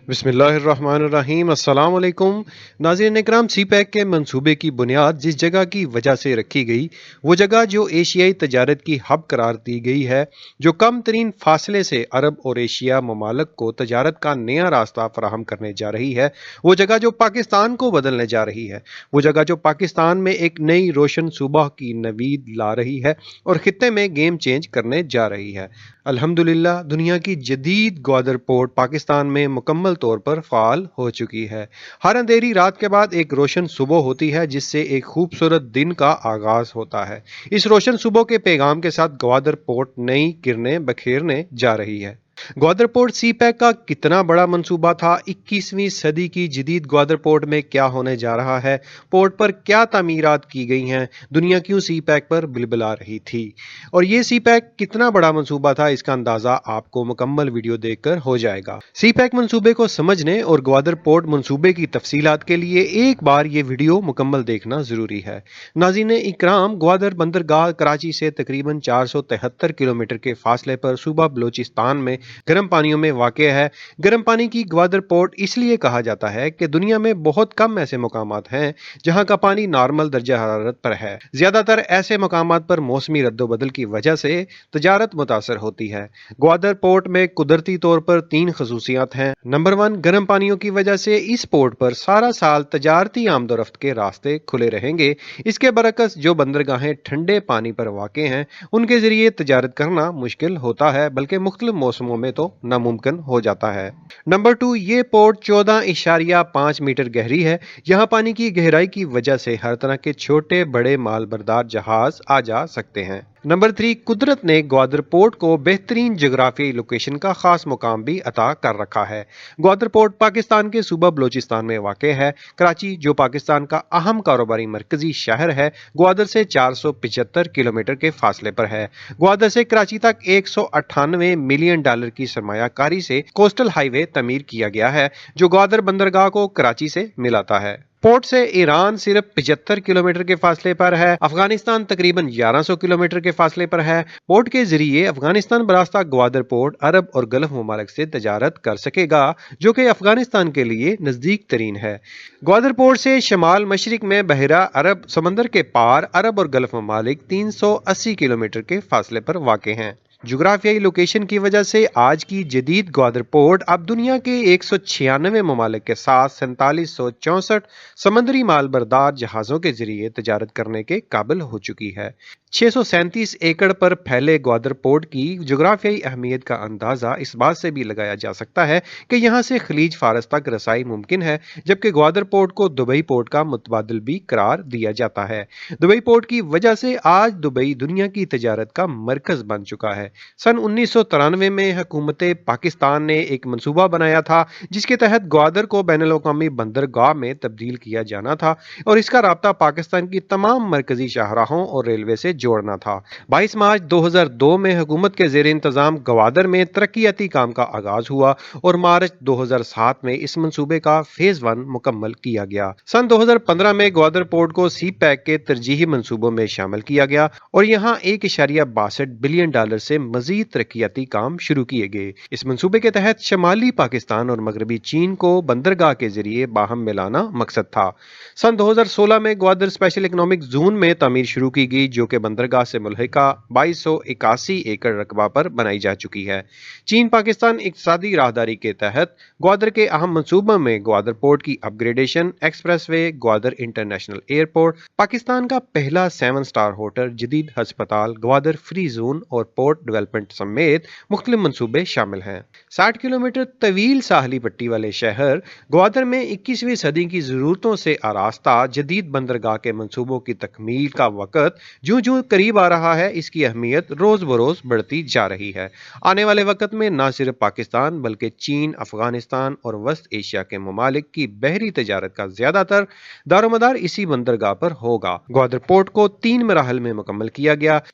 بسم اللہ الرحمن الرحیم، السلام علیکم ناظرین اکرام۔ سی پیک کے منصوبے کی بنیاد جس جگہ کی وجہ سے رکھی گئی، وہ جگہ جو ایشیائی تجارت کی ہب قرار دی گئی ہے، جو کم ترین فاصلے سے عرب اور ایشیا ممالک کو تجارت کا نیا راستہ فراہم کرنے جا رہی ہے، وہ جگہ جو پاکستان کو بدلنے جا رہی ہے، وہ جگہ جو پاکستان میں ایک نئی روشن صوبہ کی نوید لا رہی ہے اور خطے میں گیم چینج کرنے جا رہی ہے۔ الحمدللہ دنیا کی جدید گوادر پورٹ پاکستان میں مکمل طور پر فعال ہو چکی ہے۔ ہر اندھیری رات کے بعد ایک روشن صبح ہوتی ہے جس سے ایک خوبصورت دن کا آغاز ہوتا ہے۔ اس روشن صبح کے پیغام کے ساتھ گوادر پورٹ نئی کرنیں بکھیرنے جا رہی ہے۔ گوادر پورٹ سی پیک کا کتنا بڑا منصوبہ تھا؟ 21ویں صدی کی جدید گوادر پورٹ میں کیا ہونے جا رہا ہے؟ پورٹ پر کیا تعمیرات کی گئی ہیں؟ دنیا کیوں سی پیک پر بلبلا رہی تھی؟ اور یہ سی پیک کتنا بڑا منصوبہ تھا، اس کا اندازہ آپ کو مکمل ویڈیو دیکھ کر ہو جائے گا۔ سی پیک منصوبے کو سمجھنے اور گوادر پورٹ منصوبے کی تفصیلات کے لیے ایک بار یہ ویڈیو مکمل دیکھنا ضروری ہے۔ ناظرین اکرام، گوادر بندرگاہ کراچی سے تقریباً 473 کلومیٹر کے فاصلے پر صوبہ بلوچستان میں گرم پانیوں میں واقع ہے۔ گرم پانی کی گوادر پورٹ اس لیے کہا جاتا ہے کہ دنیا میں بہت کم ایسے مقامات ہیں جہاں کا پانی نارمل درجہ حرارت پر ہے۔ زیادہ تر ایسے مقامات پر موسمی رد و بدل کی وجہ سے تجارت متاثر ہوتی ہے۔ گوادر پورٹ میں قدرتی طور پر 3 خصوصیات ہیں۔ نمبر 1، گرم پانیوں کی وجہ سے اس پورٹ پر سارا سال تجارتی آمد و رفت کے راستے کھلے رہیں گے۔ اس کے برعکس جو بندرگاہیں ٹھنڈے پانی پر واقع ہیں ان کے ذریعے تجارت کرنا مشکل ہوتا ہے، بلکہ مختلف موسموں میں تو ناممکن ہو جاتا ہے۔ نمبر 2، یہ پورٹ 14.5 میٹر گہری ہے۔ یہاں پانی کی گہرائی کی وجہ سے ہر طرح کے چھوٹے بڑے مال بردار جہاز آ جا سکتے ہیں۔ نمبر 3، قدرت نے گوادر پورٹ کو بہترین جغرافیائی لوکیشن کا خاص مقام بھی عطا کر رکھا ہے۔ گوادر پورٹ پاکستان کے صوبہ بلوچستان میں واقع ہے۔ کراچی، جو پاکستان کا اہم کاروباری مرکزی شہر ہے، گوادر سے 475 کلومیٹر کے فاصلے پر ہے۔ گوادر سے کراچی تک $198 ملین کی سرمایہ کاری سے کوسٹل ہائی وے تعمیر کیا گیا ہے جو گوادر بندرگاہ کو کراچی سے ملاتا ہے۔ پورٹ سے ایران صرف 75 کلومیٹر کے فاصلے پر ہے۔ افغانستان تقریباً 1100 کلومیٹر کے فاصلے پر ہے۔ پورٹ کے ذریعے افغانستان براستہ گوادر پورٹ عرب اور گلف ممالک سے تجارت کر سکے گا جو کہ افغانستان کے لیے نزدیک ترین ہے۔ گوادر پورٹ سے شمال مشرق میں بحیرہ عرب سمندر کے پار عرب اور گلف ممالک 380 کلومیٹر کے فاصلے پر واقع ہیں۔ جغرافیائی لوکیشن کی وجہ سے آج کی جدید گوادر پورٹ اب دنیا کے 196 ممالک کے ساتھ 4764 سمندری مال بردار جہازوں کے ذریعے تجارت کرنے کے قابل ہو چکی ہے۔ 637 ایکڑ پر پھیلے گوادر پورٹ کی جغرافیائی اہمیت کا اندازہ اس بات سے بھی لگایا جا سکتا ہے کہ یہاں سے خلیج فارس تک رسائی ممکن ہے، جبکہ گوادر پورٹ کو دبئی پورٹ کا متبادل بھی قرار دیا جاتا ہے۔ دبئی پورٹ کی وجہ سے آج دبئی دنیا کی تجارت کا مرکز بن چکا ہے۔ سن 1993 میں حکومت پاکستان نے ایک منصوبہ بنایا تھا جس کے تحت گوادر کو بین الاقوامی بندرگاہ میں تبدیل کیا جانا تھا اور اس کا رابطہ پاکستان کی تمام مرکزی شاہراہوں اور ریلوے سے جوڑنا تھا۔ 22 مارچ 2002 میں حکومت کے زیر انتظام گوادر میں ترقیاتی کام کا آغاز ہوا اور مارچ 2007 میں اس منصوبے کا فیز 1 مکمل کیا گیا۔ سن 2015 میں گوادر پورٹ کو سی پیک کے ترجیحی منصوبوں میں شامل کیا گیا اور یہاں $1.62 بلین سے مزید ترقیاتی کام شروع کیے گئے۔ اس منصوبے کے تحت شمالی پاکستان اور مغربی چین کو بندرگاہ کے ذریعے باہم ملانا مقصد تھا۔ سن 2016 میں گوادر اسپیشل اکنامک زون میں تعمیر شروع کی گئی جو کہ بندرگاہ سے ملحقہ 2281 ایکڑ رقبہ پر بنائی جا چکی ہے۔ چین پاکستان اقتصادی راہداری کے تحت گوادر کے اہم منصوبوں میں گوادر پورٹ کی اپ gradation, express way, Gwadar international airport, Pakistan کا پہلا 7 سٹار ہوٹل، جدید ہسپتال، گوادر فری زون اور پورٹ ڈیولپمنٹ سمیت مختلف منصوبے شامل ہیں۔ 60 کلومیٹر طویل ساحلی پٹی والے شہر گوادر میں 21ویں صدی کی ضرورتوں سے آراستہ جدید بندرگاہ کے منصوبوں کی تکمیل کا وقت جوں جوں قریب آ رہا ہے، اس کی اہمیت روز بروز بڑھتی جا رہی ہے۔ آنے والے وقت میں نہ صرف پاکستان بلکہ چین، افغانستان اور وسط ایشیا کے ممالک کی بحری تجارت کا زیادہ تر دار و مدار اسی بندرگاہ پر ہوگا۔ گوادر پورٹ کو 3 مراحل میں مکمل کیا گیا۔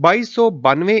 2292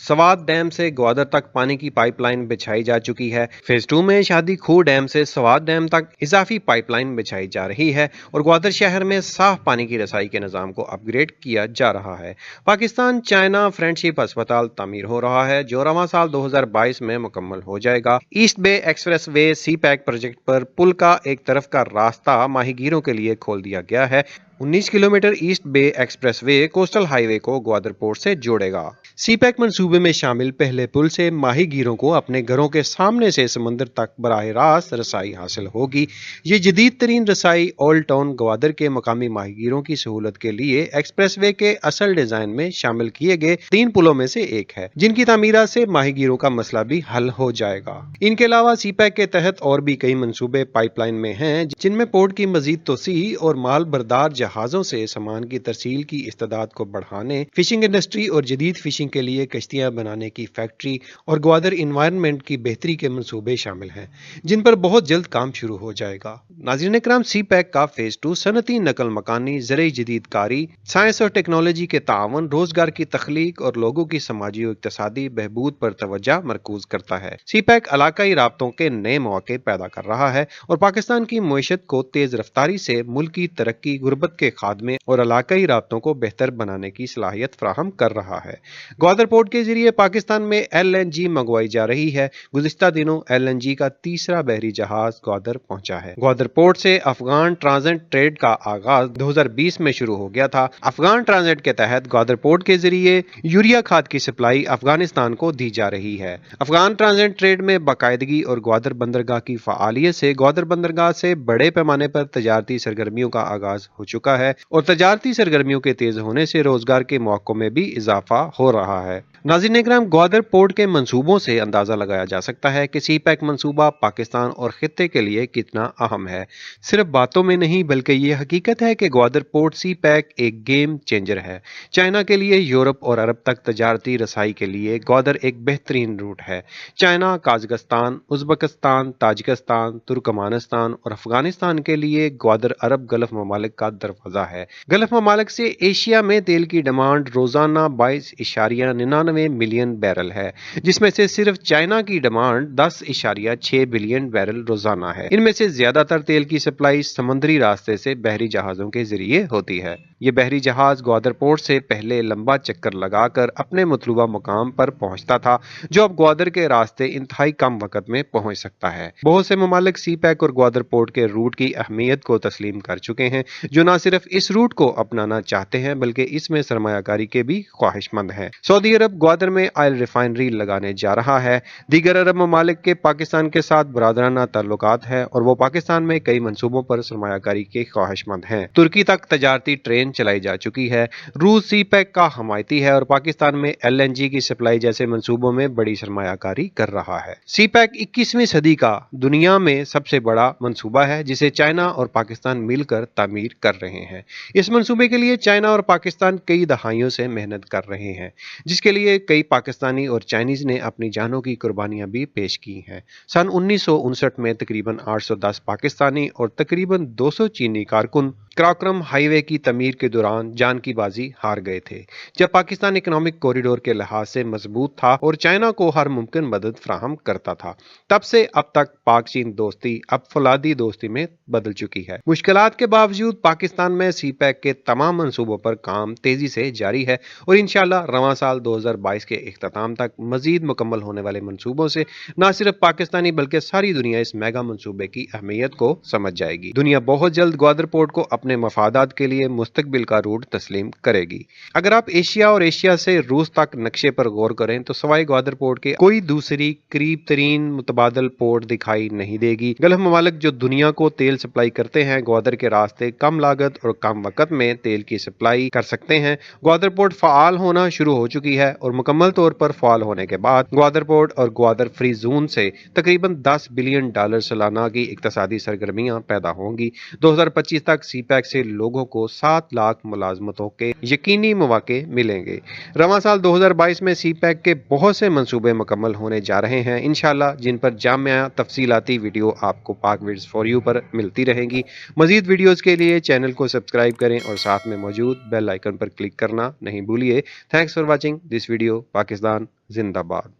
سوات ڈیم سے گوادر تک پانی کی پائپ لائن بچھائی جا چکی ہے۔ فیز 2 میں شادی کھو ڈیم سے سوات ڈیم تک اضافی پائپ لائن بچھائی جا رہی ہے اور گوادر شہر میں صاف پانی کی رسائی کے نظام کو اپ گریڈ کیا جا رہا ہے۔ پاکستان چائنا فرینڈشپ ہسپتال تعمیر ہو رہا ہے جو رواں سال 2022 میں مکمل ہو جائے گا۔ ایسٹ بے ایکسپریس وے سی پیک پروجیکٹ پر پل کا ایک طرف کا راستہ ماہی گیروں کے لیے کھول دیا گیا ہے۔ 19 کلومیٹر ایسٹ بے ایکسپریس وے کوسٹل ہائی وے کو گوادر پورٹ سے جوڑے گا۔ سی پیک منصوبے میں شامل پہلے پل سے ماہی گیروں کو اپنے گھروں کے سامنے سے سمندر تک براہ راست رسائی حاصل ہوگی۔ یہ جدید ترین رسائی اولڈ ٹاؤن گوادر کے مقامی ماہی گیروں کی سہولت کے لیے ایکسپریس وے کے اصل ڈیزائن میں شامل کیے گئے 3 پلوں میں سے ایک ہے جن کی تعمیرات سے ماہی گیروں کا مسئلہ بھی حل ہو جائے گا۔ ان کے علاوہ سی پیک کے تحت اور بھی کئی منصوبے پائپ لائن میں ہیں جن میں پورٹ کی مزید توسیع اور مال بردار جہازوں سے سامان کی ترسیل کی استعداد کو بڑھانے، فشنگ انڈسٹری اور جدید فشنگ کے لیے کشتیاں بنانے کی فیکٹری اور گوادر انوائرنمنٹ کی بہتری کے منصوبے شامل ہیں جن پر بہت جلد کام شروع ہو جائے گا۔ ناظرین اکرام، سی پیک کا فیز 2 صنعتی نقل مکانی، زرعی جدید کاری، سائنس اور ٹیکنالوجی کے تعاون، روزگار کی تخلیق اور لوگوں کی سماجی و اقتصادی بہبود پر توجہ مرکوز کرتا ہے۔ سی پیک علاقائی رابطوں کے نئے مواقع پیدا کر رہا ہے اور پاکستان کی معیشت کو تیز رفتاری سے ملکی ترقی، غربت کے خاتمے اور علاقائی رابطوں کو بہتر بنانے کی صلاحیت فراہم کر رہا ہے۔ گوادر پورٹ کے ذریعے پاکستان میں ایل این جی منگوائی جا رہی ہے۔ گزشتہ دنوں ایل این جی کا تیسرا بحری جہاز گوادر پہنچا ہے۔ گوادر پورٹ سے افغان ٹرانزٹ ٹریڈ کا آغاز 2020 میں شروع ہو گیا تھا۔ افغان ٹرانزٹ کے تحت گوادر پورٹ کے ذریعے یوریا کھاد کی سپلائی افغانستان کو دی جا رہی ہے۔ افغان ٹرانزٹ ٹریڈ میں باقاعدگی اور گوادر بندرگاہ کی فعالیت سے گوادر بندرگاہ سے بڑے پیمانے پر تجارتی سرگرمیوں کا آغاز ہو چکا ہے اور تجارتی سرگرمیوں کے تیز ہونے سے روزگار کے مواقعوں میں بھی اضافہ ہو رہا ہے۔ ناظرین اکرام، گوادر پورٹ کے منصوبوں سے اندازہ لگایا جا سکتا ہے کہ سی پیک منصوبہ پاکستان اور خطے کے لیے کتنا اہم ہے۔ صرف باتوں میں نہیں بلکہ یہ حقیقت ہے کہ گوادر پورٹ سی پیک ایک گیم چینجر ہے۔ چائنا کے لیے یورپ اور عرب تک تجارتی رسائی کے لیے گوادر ایک بہترین روٹ ہے۔ China, Kazakhstan, Uzbekistan, Tajikistan, Turkmenistan اور افغانستان کے لیے گوادر عرب گلف ممالک کا دروازہ ہے۔ گلف ممالک سے ایشیا میں تیل کی ڈیمانڈ روزانہ 22.99 ملین بیرل ہے، جس میں سے صرف چائنا کی ڈیمانڈ 10.6 بلین بیرل روزانہ ہے۔ ان میں سے زیادہ تر تیل کی سپلائی سمندری راستے سے بحری جہازوں کے ذریعے ہوتی ہے۔ یہ بحری جہاز گوادر پورٹ سے پہلے لمبا چکر لگا کر اپنے مطلوبہ مقام پر پہنچتا تھا، جو اب گوادر کے راستے انتہائی کم وقت میں پہنچ سکتا ہے۔ بہت سے ممالک سی پیک اور گوادر پورٹ کے روٹ کی اہمیت کو تسلیم کر چکے ہیں، جو نہ صرف اس روٹ کو اپنانا چاہتے ہیں بلکہ اس میں سرمایہ کاری کے بھی خواہش مند ہیں۔ سعودی عرب گوادر میں آئل ریفائنری لگانے جا رہا ہے۔ دیگر عرب ممالک کے پاکستان کے ساتھ برادرانہ تعلقات ہیں اور وہ پاکستان میں کئی منصوبوں پر سرمایہ کاری کے خواہش مند ہیں۔ ترکی تک تجارتی ٹرین چلائی جا چکی ہے۔ روس سی پیک کا حمایتی ہے اور پاکستان میں ایل این جی کی سپلائی جیسے منصوبوں میں بڑی سرمایہ کاری کر رہا ہے۔ سی پیک 21ویں صدی کا دنیا میں سب سے بڑا منصوبہ ہے جسے چائنا اور پاکستان مل کر تعمیر کر رہے ہیں۔ اس منصوبے کے لیے چائنا اور پاکستان کئی دہائیوں سے محنت کر رہے ہیں، جس کے لیے کئی پاکستانی اور چائنیز نے اپنی جانوں کی قربانیاں بھی پیش کی ہیں۔ سن 1959 میں تقریباً 810 پاکستانی اور تقریباً 200 چینی کارکن کراکرم ہائی وے کی تعمیر کے دوران جان کی بازی ہار گئے تھے، جب پاکستان اکنامک کوریڈور کے لحاظ سے مضبوط تھا اور چائنا کو ہر ممکن مدد فراہم کرتا تھا۔ تب سے اب تک پاک چین دوستی اب فولادی دوستی میں بدل چکی ہے۔ مشکلات کے باوجود پاکستان میں سی پیک کے تمام منصوبوں پر کام تیزی سے جاری ہے اور انشاءاللہ رواں سال 2022 کے اختتام تک مزید مکمل ہونے والے منصوبوں سے نہ صرف پاکستانی بلکہ ساری دنیا اس میگا منصوبے کی اہمیت کو سمجھ جائے گی۔ دنیا بہت جلد گوادر پورٹ کو اپنے مفادات کے لیے مستقبل کا روٹ تسلیم کرے گی۔ اگر آپ ایشیا اور ایشیا سے روس تک نقشے پر غور کریں تو سوائے گوادر پورٹ کے کوئی دوسری قریب ترین متبادل پورٹ دکھائی نہیں دے گی۔ گلف ممالک جو دنیا کو تیل سپلائی کرتے ہیں، گوادر کے راستے کم لاگت اور کم وقت میں تیل کی سپلائی کر سکتے ہیں۔ گوادر پورٹ فعال ہونا شروع ہو چکی ہے اور مکمل طور پر فعال ہونے کے بعد گوادر پورٹ اور گوادر فری زون سے تقریباً $10 بلین سالانہ کی اقتصادی سرگرمیاں پیدا ہوں گی۔ 2025 تک سی پیک پیک سے لوگوں کو 7 لاکھ ملازمتوں کے یقینی مواقع ملیں گے۔ رواں سال 2022 میں سی پیک کے بہت سے منصوبے مکمل ہونے جا رہے ہیں انشاءاللہ، جن پر جامع تفصیلاتی ویڈیو آپ کو پاک ویڈز فار یو پر ملتی رہیں گی۔ مزید ویڈیوز کے لیے چینل کو سبسکرائب کریں اور ساتھ میں موجود بیل آئیکن پر کلک کرنا نہیں بھولیے۔ Thanks for watching this video. Pakistan زندہ باد۔